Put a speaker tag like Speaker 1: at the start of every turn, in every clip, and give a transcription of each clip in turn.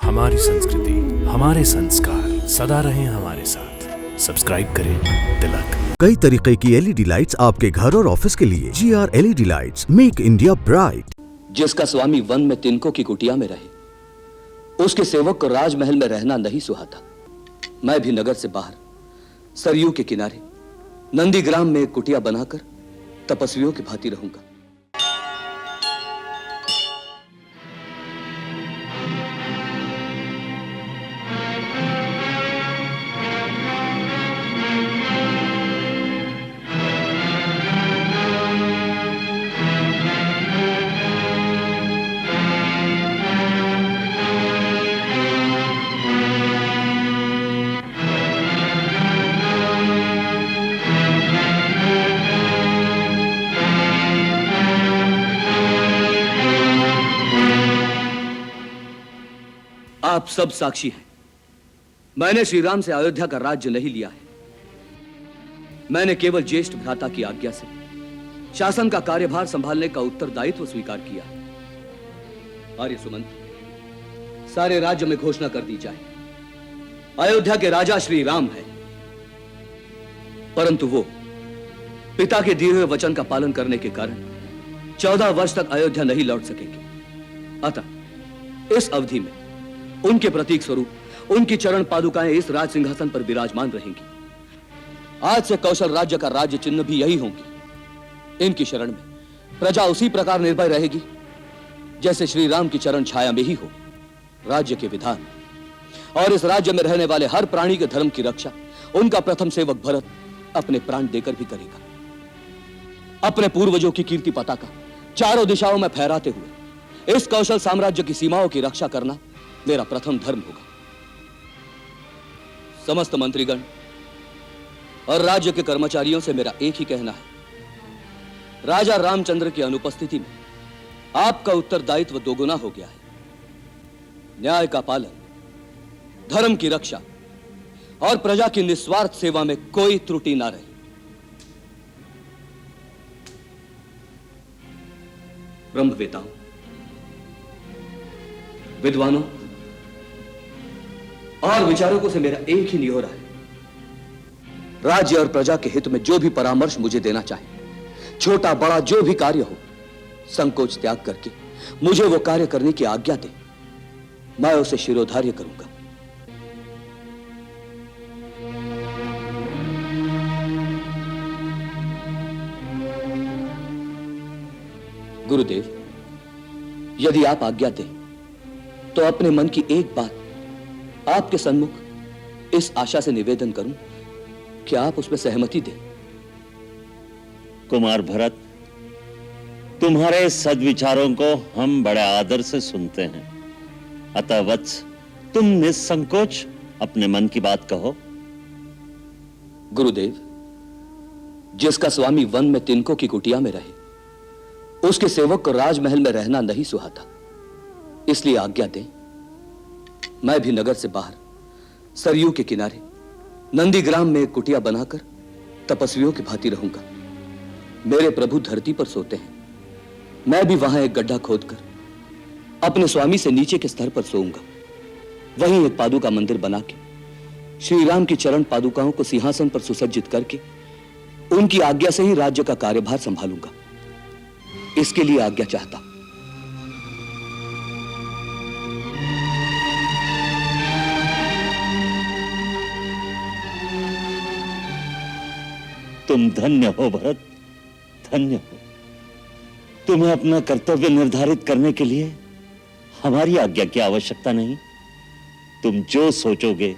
Speaker 1: हमारी संस्कृति, हमारे संस्कार सदा रहें हमारे साथ। सब्सक्राइब करें तिलक।
Speaker 2: कई तरीके की एलईडी लाइट्स आपके घर और ऑफिस के लिए। GR LED lights, make India bright.
Speaker 3: जिसका स्वामी वन में तिनकों की कुटिया में रहे, उसके सेवक को राजमहल में रहना नहीं सुहाता। मैं भी नगर से बाहर सरयू के किनारे नंदीग्राम में एक कुटिया बनाकर तपस्वियों की भांति रहूंगा। आप सब साक्षी हैं। मैंने श्री राम से अयोध्या का राज्य नहीं लिया है। मैंने केवल ज्येष्ठ भ्राता की आज्ञा से शासन का कार्यभार संभालने का उत्तरदायित्व स्वीकार किया है। आर्य सुमंत, सारे राज्य में घोषणा कर दी जाए, अयोध्या के राजा श्री राम है। परंतु वो पिता के दिए हुए वचन का पालन करने के कारण 14 वर्ष तक अयोध्या नहीं लौट सकेंगे। अतः इस अवधि में उनके प्रतीक स्वरूप उनकी चरण पादुकाएं इस राज सिंहासन पर विराजमान रहेंगी। आज से कौशल राज्य का राज्य चिन्ह भी यही होंगी। इनकी शरण में प्रजा उसी प्रकार निर्भय रहेगी जैसे श्री राम की चरण छाया में ही हो। राज्य के विधान और इस राज्य में रहने वाले हर प्राणी के धर्म की रक्षा उनका प्रथम सेवक भरत अपने प्राण देकर भी करेगा। अपने पूर्वजों की कीर्ति पताका चारों दिशाओं में फहराते हुए इस कौशल साम्राज्य की सीमाओं की रक्षा करना मेरा प्रथम धर्म होगा। समस्त मंत्रीगण और राज्य के कर्मचारियों से मेरा एक ही कहना है, राजा रामचंद्र की अनुपस्थिति में आपका उत्तरदायित्व दोगुना हो गया है। न्याय का पालन, धर्म की रक्षा और प्रजा की निस्वार्थ सेवा में कोई त्रुटि ना रहे। ब्रह्मवेताओं, विद्वानों और विचारकों से मेरा एक ही निहोरा है, राज्य और प्रजा के हित में जो भी परामर्श मुझे देना चाहे, छोटा बड़ा जो भी कार्य हो, संकोच त्याग करके मुझे वो कार्य करने की आज्ञा दे। मैं उसे शिरोधार्य करूंगा। गुरुदेव, यदि आप आज्ञा दें तो अपने मन की एक बात आपके सन्मुख इस आशा से निवेदन करूं कि आप उसमें सहमति दें।
Speaker 4: कुमार भरत, तुम्हारे सद्विचारों को हम बड़े आदर से सुनते हैं। अतः वत्स, तुम निसंकोच अपने मन की बात कहो।
Speaker 3: गुरुदेव, जिसका स्वामी वन में तिनकों की कुटिया में रहे, उसके सेवक को राजमहल में रहना नहीं सुहाता। इसलिए आज्ञा दें, मैं भी नगर से बाहर सरयू के किनारे नंदीग्राम में एक कुटिया बनाकर तपस्वियों की भांति रहूंगा। मेरे प्रभु धरती पर सोते हैं, मैं भी वहां एक गड्ढा खोदकर अपने स्वामी से नीचे के स्तर पर सोऊंगा। वहीं एक पादुका मंदिर बना के श्री राम की चरण पादुकाओं को सिंहासन पर सुसज्जित करके उनकी आज्ञा से ही राज्य का कार्यभार संभालूंगा। इसके लिए आज्ञा चाहता।
Speaker 4: तुम धन्य हो भरत, धन्य हो। तुम्हें अपना कर्तव्य निर्धारित करने के लिए हमारी आज्ञा की आवश्यकता नहीं। तुम जो सोचोगे,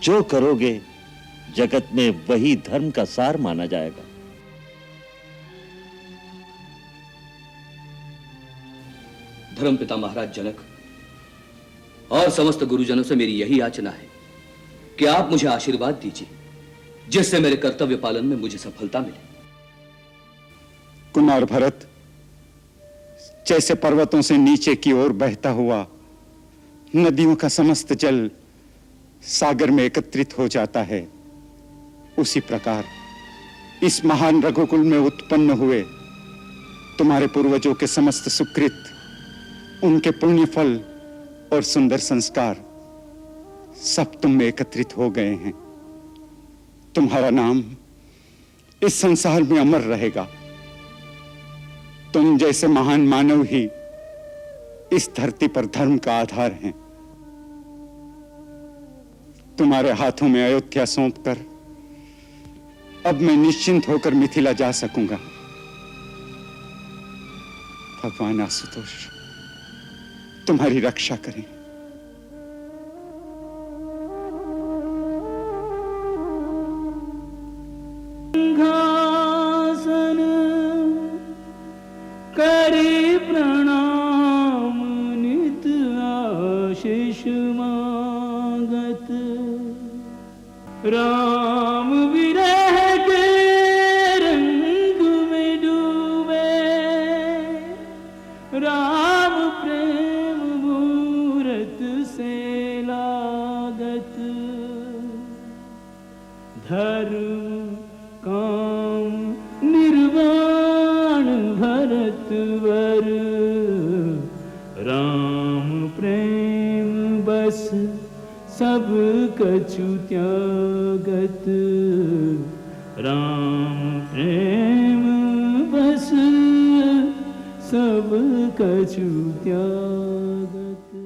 Speaker 4: जो करोगे, जगत में वही धर्म का सार माना जाएगा।
Speaker 3: धर्मपिता महाराज जनक और समस्त गुरुजनों से मेरी यही याचना है कि आप मुझे आशीर्वाद दीजिए, जिससे मेरे कर्तव्य पालन में मुझे सफलता मिले।
Speaker 5: कुमार भरत, जैसे पर्वतों से नीचे की ओर बहता हुआ नदियों का समस्त जल सागर में एकत्रित हो जाता है, उसी प्रकार इस महान रघुकुल में उत्पन्न हुए तुम्हारे पूर्वजों के समस्त सुकृत, उनके पुण्य फल और सुंदर संस्कार सब तुम में एकत्रित हो गए हैं। तुम्हारा नाम इस संसार में अमर रहेगा। तुम जैसे महान मानव ही इस धरती पर धर्म का आधार हैं। तुम्हारे हाथों में अयोध्या सौंपकर अब मैं निश्चिंत होकर मिथिला जा सकूंगा। भगवान आशुतोष तुम्हारी रक्षा करें।
Speaker 6: सिंहासन करे प्रणाम नित आशीष मांगत, राम विरह के रंग में डूबे, राम प्रेम मूरत से लागत, धर्म काम निर्वाण भरत वर, राम प्रेम बस सब कछु त्यागत, राम प्रेम बस सब कछु त्यागत।